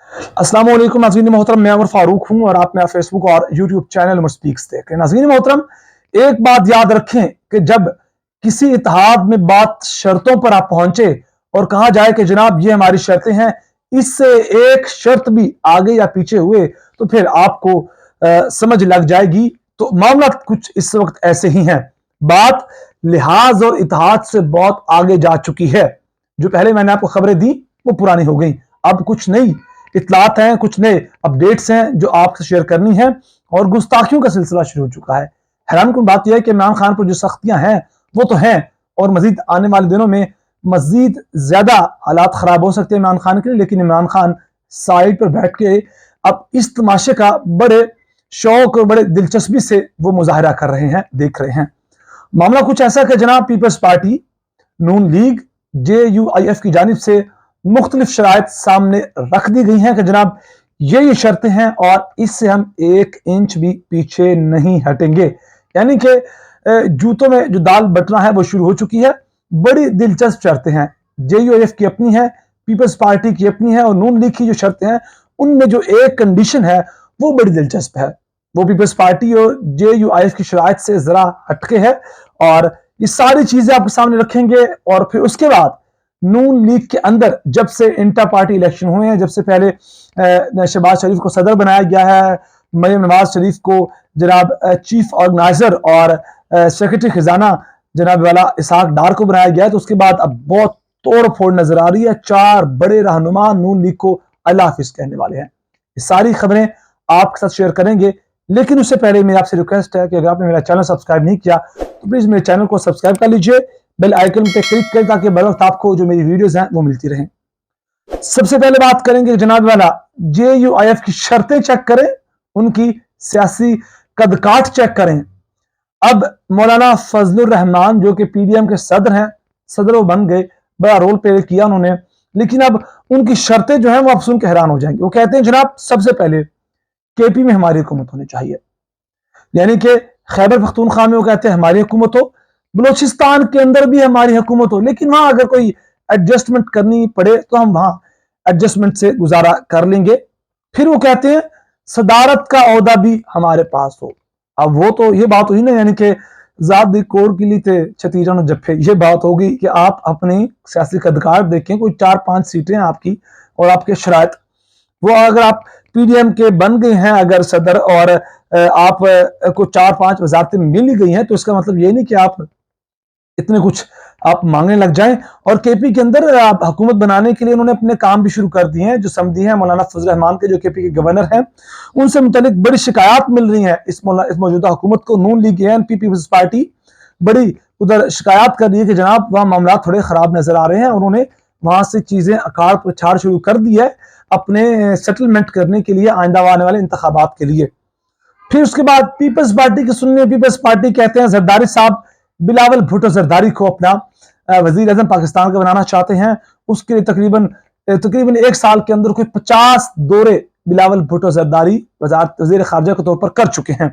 अस्सलाम वालेकुम नाज़रीन मोहतरम, मैं उमर फारूक हूं और आप मेरा फेसबुक और यूट्यूब चैनल उमर स्पीक्स देख रहे हैं। नाज़रीन मोहतरम, एक बात याद रखें कि जब किसी इत्तेहाद में बात शर्तों पर आप पहुंचे और कहा जाए कि जनाब ये हमारी शर्तें हैं, इससे एक शर्त भी आगे या पीछे हुए तो फिर आपको समझ लग जाएगी। तो मामला कुछ इस वक्त ऐसे ही हैं। बात लिहाज और इत्तेहाद से बहुत आगे जा चुकी है। जो पहले मैंने आपको खबरें दी वो पुरानी हो गई, अब कुछ नई इतलात हैं, कुछ नए अपडेट्स हैं जो आपसे शेयर करनी है। और गुस्ताखियों का सिलसिला शुरू हो चुका है। हैरान कुन बात यह है कि इमरान खान पर जो सख्तियां हैं वो तो हैं, और मजीद आने वाले दिनों में मजीद ज्यादा हालात खराब हो सकते हैं इमरान खान के लिए। लेकिन इमरान खान साइड पर बैठ के अब इस तमाशे का बड़े शौक और बड़े दिलचस्पी से वो मुजाहरा कर रहे हैं, देख रहे हैं। मामला कुछ ऐसा कि जनाब पीपल्स पार्टी, नून लीग, JUIF की जानिब से मुख्तलिफ शराइत सामने रख दी गई हैं कि जनाब ये शर्तें हैं और इससे हम 1 इंच भी पीछे नहीं हटेंगे। यानी कि जूतों में जो दाल बटना है वो शुरू हो चुकी है। बड़ी दिलचस्प शर्तें हैं। JUIF की अपनी है, पीपल्स पार्टी की अपनी है, और नून लीग की जो शर्तें हैं उनमें जो एक कंडीशन है वो बड़ी दिलचस्प है। वो पीपल्स पार्टी और JUIF की शराइत से जरा हटके है, और ये सारी चीजें आपके सामने रखेंगे। और फिर उसके बाद नून लीग के अंदर जब से इंटर पार्टी इलेक्शन हुए हैं, जब से पहले शहबाज शरीफ को सदर बनाया गया है, मरियम नवाज शरीफ को जनाब चीफ ऑर्गेनाइजर और सेक्रेटरी खजाना जनाब वाला इसहाक डार को बनाया गया है, तो उसके बाद अब बहुत तोड़ फोड़ नजर आ रही है। 4 बड़े रहनुमा नून लीग को अल्लाह हाफिज कहने वाले हैं। ये सारी खबरें आपके साथ शेयर करेंगे, लेकिन उससे पहले मेरी आपसे रिक्वेस्ट है कि अगर आपने मेरा चैनल सब्सक्राइब नहीं किया तो प्लीज मेरे चैनल को सब्सक्राइब कर लीजिए, बेल आइकन पे क्लिक करें ताकि बर वक्त आपको जो मेरी वीडियोस हैं वो मिलती रहें। सबसे पहले बात करेंगे जनाब वाला JUIF की शर्तें चेक करें, उनकी सियासी कदकाठ चेक करें। अब मौलाना फजलुर रहमान जो कि PDM के सदर हैं, सदर वो बन गए, बड़ा रोल प्ले किया उन्होंने, लेकिन अब उनकी शर्तें जो हैं वो आप सुन के हैरान हो जाएंगे। वो कहते हैं जनाब सबसे पहले KP में हमारी हुकूमत होनी चाहिए, यानी कि खैबर पख्तूनख्वा में वो कहते हैं हमारी हुकूमत हो, बलोचिस्तान के अंदर भी हमारी हुकूमत हो, लेकिन वहां अगर कोई एडजस्टमेंट करनी पड़े तो हम वहां एडजस्टमेंट से गुजारा कर लेंगे। फिर वो कहते हैं सदारत का ओहदा भी हमारे पास हो। अब वो तो ये बात हुई ना, यानी कि जात दी कोर के लिए थे छतीजन जफ्फे, ये बात होगी कि आप अपनी सियासी कदकार देखें, कोई 4-5 सीटें आपकी और आपके शराइत, वो अगर आप PDM के बन गए हैं अगर सदर, और आप को 4-5 वजारतें मिल गई हैं, तो इसका मतलब ये नहीं कि आप इतने कुछ आप मांगने लग जाएं। और KP के अंदर आप हुकूमत बनाने के लिए उन्होंने अपने काम भी शुरू कर दिए हैं। जो समझी हैं मौलाना फजल रहमान के, जो KP के गवर्नर हैं, उनसे मुतालिक बड़ी शिकायत मिल रही है इस मौजूदा हुकूमत को। नून लीग ANP पीपल्स पार्टी बड़ी उधर शिकायत कर रही है कि जनाब वहां मामला थोड़े खराब नजर आ रहे हैं। उन्होंने वहां से चीजें अकाड़ पछाड़ शुरू कर दी है अपने सेटलमेंट करने के लिए, आइंदा आने वाले इंतखाबात के लिए। फिर उसके बाद पीपल्स पार्टी की सुनने, पीपल्स पार्टी कहते हैं जरदारी साहब बिलावल भुट्टो जरदारी को अपना वजीर आजम पाकिस्तान का बनाना चाहते हैं। उसके लिए तकरीबन 1 साल के अंदर कोई 50 दौरे बिलावल भुट्टो जरदारी वजीर खारजा के तौर पर कर चुके हैं।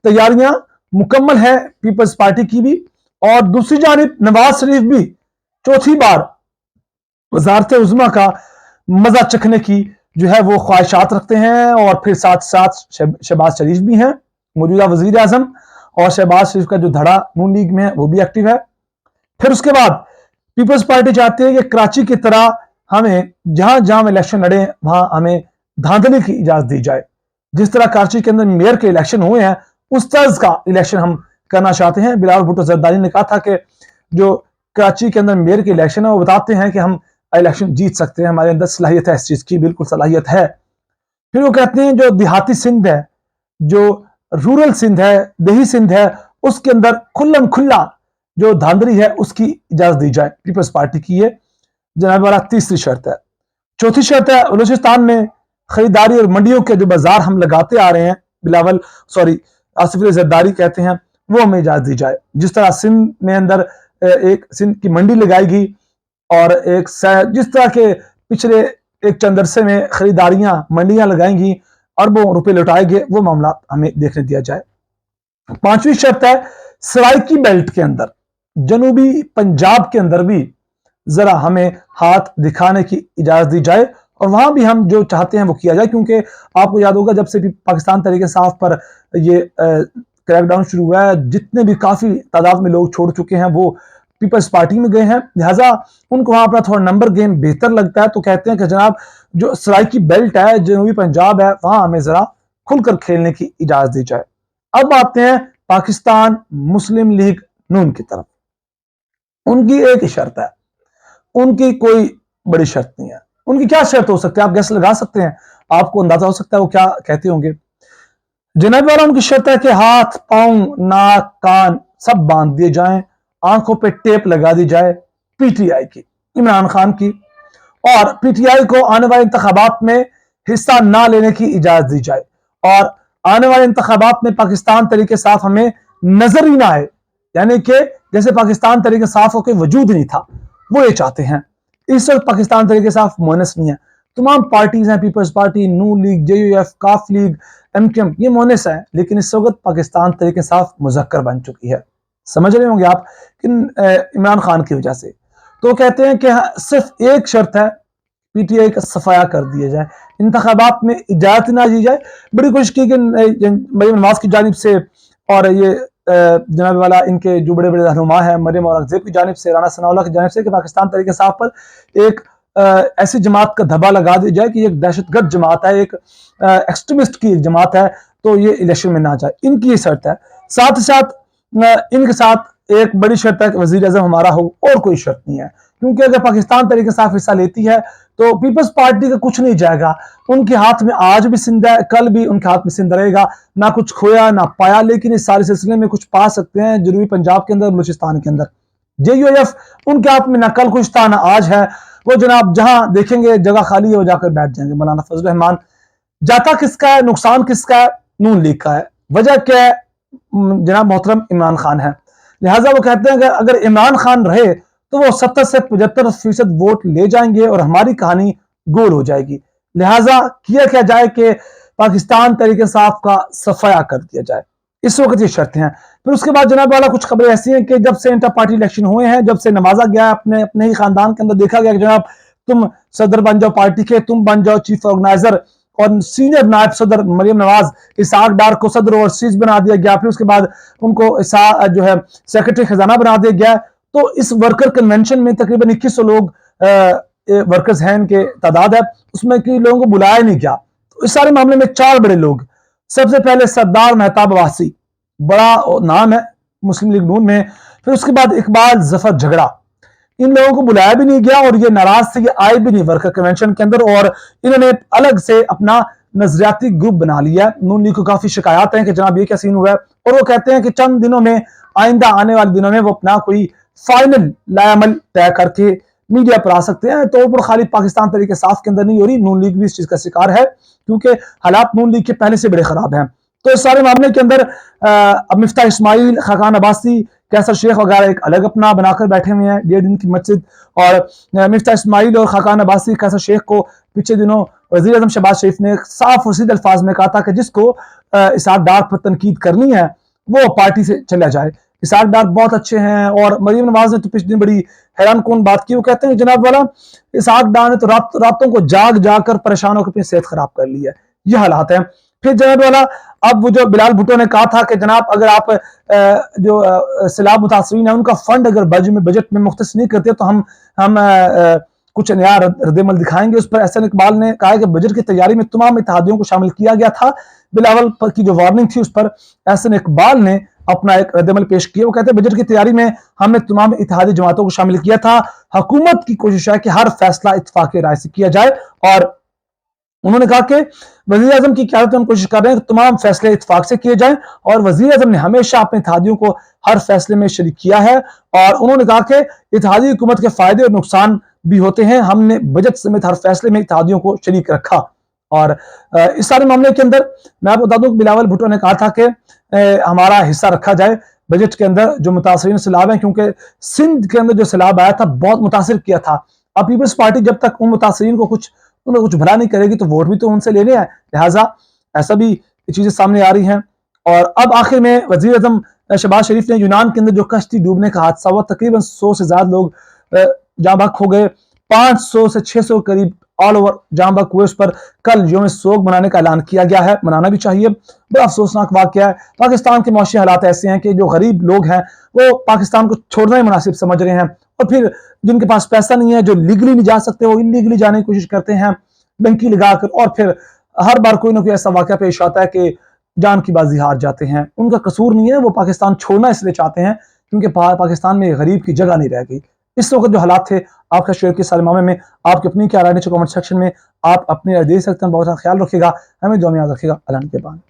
तैयारियां मुकम्मल है पीपल्स पार्टी की भी। और दूसरी जानिब नवाज शरीफ भी चौथी बार वजारत उज़्मा का मजा चखने की जो है वो ख्वाहिशात रखते हैं। और फिर साथ साथ शहबाज शरीफ भी हैं मौजूदा वजीर आजम, और शहबाज शरीफ का जो धड़ा नून लीग में है वो भी एक्टिव है। फिर उसके बाद पीपल्स पार्टी चाहती है कि कराची की तरह हमें जहां जहां इलेक्शन लड़े वहां हमें धांधली की इजाजत दी जाए। जिस तरह कराची के अंदर मेयर के इलेक्शन हुए हैं उस तर्ज का इलेक्शन हम करना चाहते हैं। बिलावल भुट्टो जरदारी ने कहा था कि जो कराची के अंदर मेयर के इलेक्शन है वो बताते हैं कि हम इलेक्शन जीत सकते हैं, हमारे अंदर सलाहियत है इस चीज की, बिल्कुल सलाहियत है। फिर वो कहते हैं जो देहाती सिंध है, जो रूरल सिंध है, देही सिंध है, उसके अंदर खुल्लम खुल्ला जो धांधली है उसकी इजाजत दी जाए। पीपल्स पार्टी की ये जनाब वाला तीसरी शर्त है। चौथी शर्त है बलूचिस्तान में खरीदारी और मंडियों के जो बाजार हम लगाते आ रहे हैं, आसिफ अली जरदारी कहते हैं वो हमें इजाजत दी जाए। जिस तरह सिंध में अंदर एक सिंध की मंडी लगाएगी और एक जिस तरह के पिछले एक चंद अरसे में खरीदारियां मंडियां लगाएंगी, अरबों रुपए लौटाएंगे, वो मामला हमें देखने दिया जाए। 5वीं शर्त है सराइकी बेल्ट के अंदर, जनूबी पंजाब के अंदर भी जरा हमें हाथ दिखाने की इजाजत दी जाए اور وہاں بھی ہم جو چاہتے ہیں وہ کیا جائے، کیونکہ آپ کو یاد ہوگا جب سے بھی پاکستان تحریک انصاف پر یہ کریک ڈاؤن شروع ہوا ہے، جتنے بھی کافی تعداد میں لوگ چھوڑ چکے ہیں وہ پیپلز پارٹی میں گئے ہیں، لہٰذا ان کو وہاں اپنا تھوڑا نمبر گیم بہتر لگتا ہے، تو کہتے ہیں کہ جناب جو سرائکی بیلٹ ہے، جنوبی پنجاب ہے، وہاں ہمیں ذرا کھل کر کھیلنے کی اجازت دی جائے۔ اب آتے ہیں پاکستان مسلم لیگ نون کی طرف۔ ان کی ایک ہی شرط ہے، ان کی کوئی بڑی شرط نہیں ہے۔ ان کی کیا شرط ہو سکتی ہے؟ آپ گیس لگا سکتے ہیں، آپ کو اندازہ ہو سکتا ہے وہ کیا کہتے ہوں گے۔ جناب والا ان کی شرط ہے کہ ہاتھ، پاؤں، ناک، کان سب باندھ دیے جائیں، آنکھوں پہ ٹیپ لگا دی جائے پی ٹی آئی کی، عمران خان کی، اور پی ٹی آئی کو آنے والے انتخابات میں حصہ نہ لینے کی اجازت دی جائے، اور آنے والے انتخابات میں پاکستان تحریک انصاف ہمیں نظر ہی نہ آئے، یعنی کہ جیسے پاکستان تحریک انصاف کو کوئی وجود نہیں تھا، وہ یہ چاہتے ہیں۔ اس وقت پاکستان تحریک انصاف مونس نہیں ہے، تمام پارٹیز ہیں، Peoples Party, Noon League, J U F, Qaaf League, M Q M, یہ مونس ہیں، لیکن اس وقت پاکستان تحریک انصاف مذکر بن چکی ہے۔ سمجھ رہے ہوں گے آپ کہ عمران خان کی وجہ سے۔ تو کہتے ہیں کہ صرف ایک شرط ہے، پی ٹی آئی کا صفایا کر دیا جائے، انتخابات میں اجازت نہ دی جائے۔ بڑی کوشش کی کہ مریم نواز کی جانب سے اور یہ جناب والا ان کے جو بڑے بڑے رہنما ہیں مریم اورنگزیب کی جانب سے، رانا ثناء اللہ کی جانب سے، کہ پاکستان تحریک انصاف پر ایک ایسی جماعت کا دھبا لگا دی جائے کہ ایک دہشت گرد جماعت ہے، ایک ایکسٹریمسٹ کی ایک جماعت ہے، تو یہ الیکشن میں نہ جائے۔ ان کی یہ شرط ہے۔ ساتھ ساتھ ان کے ساتھ ایک بڑی شرط ہے کہ وزیر اعظم ہمارا ہو، اور کوئی شرط نہیں ہے، کیونکہ اگر پاکستان تحریک انصاف حصہ لیتی ہے تو پیپلز پارٹی کا کچھ نہیں جائے گا۔ ان کے ہاتھ میں آج بھی سندھ ہے، کل بھی ان کے ہاتھ میں سندھ رہے گا، نہ کچھ کھویا نہ پایا، لیکن اس سارے سلسلے میں کچھ پا سکتے ہیں جنوبی پنجاب کے اندر، بلوچستان کے اندر۔ جے یو ایف ان کے ہاتھ میں نہ کل کچھ تھا نہ آج ہے، وہ جناب جہاں دیکھیں گے جگہ خالی ہے وہ جا کر بیٹھ جائیں گے۔ مولانا فضل الرحمان، جاتا کس کا ہے، نقصان کس کا ہے؟ نون لیگ کا ہے۔ وجہ کیا ہے؟ جناب محترم عمران خان ہے، لہٰذا وہ کہتے ہیں کہ اگر عمران خان رہے تو وہ 70 سے 75% ووٹ لے جائیں گے اور ہماری کہانی گول ہو جائے گی، لہٰذا کیا جائے کہ پاکستان تحریک انصاف کا صفایا کر دیا جائے۔ اس وقت یہ شرطیں ہیں۔ پھر اس کے بعد جناب والا کچھ خبریں ایسی ہیں کہ جب سے انٹر پارٹی الیکشن ہوئے ہیں، جب سے نوازا گیا ہے اپنے ہی خاندان کے اندر، دیکھا گیا کہ جناب تم صدر بن جاؤ پارٹی کے، تم بن جاؤ چیف آرگنائزر، اور سینئر نائب صدر مریم نواز، اسحاق ڈار کو صدر اوورسیز بنا دیا گیا، پھر اس کے بعد ان کو جو ہے سیکرٹری خزانہ بنا دیا گیا۔ تو اس ورکر کنونشن میں تقریباً 2100 لوگ ورکرز ہیں، ان کے تعداد ہے، اس میں کئی لوگوں کو بلایا نہیں گیا۔ تو اس سارے معاملے میں 4 بڑے لوگ، سب سے پہلے سردار مہتاب عباسی، بڑا نام ہے مسلم لیگ نون میں، پھر اس کے بعد اقبال ظفر جھگڑا، ان لوگوں کو بلایا بھی نہیں گیا اور یہ ناراض سے یہ آئے بھی نہیں ورکر کنونشن کے اندر، اور انہوں نے الگ سے اپنا نظریاتی گروپ بنا لیا ہے۔ نون لیگ کو کافی شکایات ہیں کہ جناب یہ کیا سین ہوا ہے، اور وہ کہتے ہیں کہ چند دنوں میں، آئندہ آنے والے دنوں میں وہ اپنا کوئی فائنل لائے عمل طے کر کے میڈیا پر آ سکتے ہیں۔ تو وہ خالی پاکستان تحریک انصاف کے اندر نہیں ہو رہی، نون لیگ بھی اس چیز کا شکار ہے، کیونکہ حالات نون لیگ کے پہلے سے بڑے خراب ہیں۔ تو اس سارے معاملے کے اندر اب مفتاح اسماعیل، خاقان عباسی، کیسر شیخ وغیرہ ایک الگ اپنا بنا کر بیٹھے ہوئے ہیں، 1.5 دن کی مسجد، اور مفتاح اسماعیل اور خاقان عباسی، کیسر شیخ کو پچھلے دنوں وزیر اعظم شہباز شریف نے صاف و سیدھے الفاظ میں کہا تھا کہ جس کو اسحاق ڈار پر تنقید کرنی ہے وہ پارٹی سے چلا جائے۔ اسحاق ڈار بہت اچھے ہیں، اور مریم نواز نے تو پچھلے دن بڑی حیران کن بات کی، وہ کہتے ہیں جناب والا اسحاق ڈار نے تو راتوں کو جاگ کر پریشان ہو کر اپنی صحت خراب کر لی ہے، یہ حالات ہیں۔ پھر جناب والا اب وہ جو بلال بھٹو نے کہا تھا کہ جناب اگر آپ جو سیلاب متاثرین ہیں ان کا فنڈ اگر بجٹ میں مختص نہیں کرتے تو ہم کچھ نیا رد عمل دکھائیں گے اس پر۔ احسن اقبال نے کہا کہ بجٹ کی تیاری میں تمام اتحادیوں کو شامل کیا گیا تھا، بلاول کی جو وارننگ تھی اس پر احسن اقبال نے اپنا ایک رد عمل پیش کیا۔ وہ کہتے ہیں بجٹ کی تیاری میں ہم نے تمام اتحادی جماعتوں کو شامل کیا تھا، حکومت کی کوشش ہے کہ ہر فیصلہ اتفاق رائے سے کیا جائے، اور انہوں نے کہا کہ وزیر اعظم کی قیادت میں ہم کوشش کر رہے ہیں کہ تمام فیصلے اتفاق سے کیے جائیں، اور وزیر اعظم نے ہمیشہ اپنے اتحادیوں کو ہر فیصلے میں شریک کیا ہے، اور انہوں نے کہا کہ اتحادی حکومت کے فائدے اور نقصان بھی ہوتے ہیں، ہم نے بجٹ سمیت ہر فیصلے میں اتحادیوں کو شریک رکھا۔ اور اس سارے معاملے کے اندر میں آپ کو بتا دوں کہ بلاول بھٹو نے کہا تھا کہ ہمارا حصہ رکھا جائے بجٹ کے اندر جو متاثرین سیلاب ہیں، کیونکہ سندھ کے اندر جو سیلاب آیا تھا بہت متاثر کیا تھا۔ اب پیپلز پارٹی جب تک ان متاثرین کو کچھ بھلا نہیں کرے گی تو ووٹ بھی تو ان سے لینے ہیں، لہٰذا ایسا بھی چیزیں سامنے آ رہی ہیں۔ اور اب آخر میں وزیر اعظم شہباز شریف نے یونان کے اندر جو کشتی ڈوبنے کا حادثہ ہوا، تقریباً 100 سے زیادہ لوگ جاں بحق ہو گئے، 500 سے 600 قریب ऑल ओवर जहां बक हुए उस पर कल यौम सोग मनाने का ऐलान किया गया है, मनाना भी चाहिए। बड़ा अफसोसनाक वाकया है। पाकिस्तान के मौसमी हालात ऐसे हैं कि जो गरीब लोग हैं वो पाकिस्तान को छोड़ना ही मुनासिब समझ रहे हैं, और फिर जिनके पास पैसा नहीं है, जो लीगली नहीं जा सकते, वो इलीगली जाने की कोशिश करते हैं डंकी लगाकर, और फिर हर बार कोई ना कोई ऐसा वाकया पेश आता है कि जान की बाजी हार जाते हैं। उनका कसूर नहीं है, वो पाकिस्तान छोड़ना इसलिए चाहते हैं क्योंकि पाकिस्तान में गरीब की जगह नहीं रह गई। इस वक्त जो हालात थे, आपका शेयर के सारे मामले में आपकी अपनी क्या राय नीचे कमेंट सेक्शन में आप अपनी राय दे सकते हैं। बहुत सारा ख्याल रखिएगा, हमें दुआ में याद रखिएगा। अल्लाह के बाद।